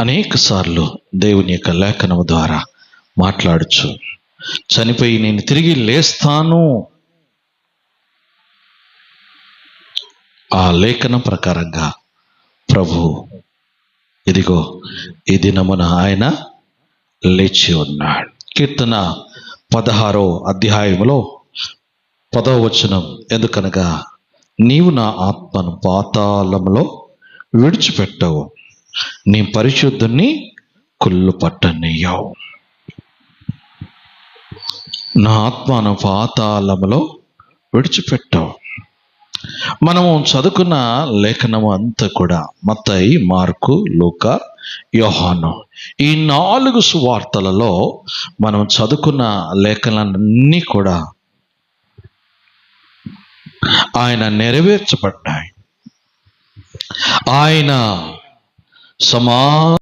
అనేక సార్లు దేవుని యొక్క లేఖనము ద్వారా మాట్లాడుచు చనిపోయి నేను తిరిగి లేస్తాను, ఆ లేఖనం ప్రకారంగా ప్రభు ఇదిగో ఈ దినమున ఆయన లేచి ఉన్నాడు. కీర్తన 16వ అధ్యాయములో 10వ వచనం, ఎందుకనగా నీవు నా ఆత్మను పాతాళములో విడిచిపెట్టవు, నీ పరిశుద్ధుని కుళ్ళు పట్టనీయవు. నా ఆత్మను పాతాళములో విడిచిపెట్టవు. మనము చదువుకున్న లేఖనము అంతా కూడా మత్తయి, మార్కు, లూకా, యోహాను, ఈ 4 సువార్తలలో మనం చదువుకున్న లేఖనాలన్నీ కూడా ఆయన నెరవేర్చబడ్డాయి. ఆయన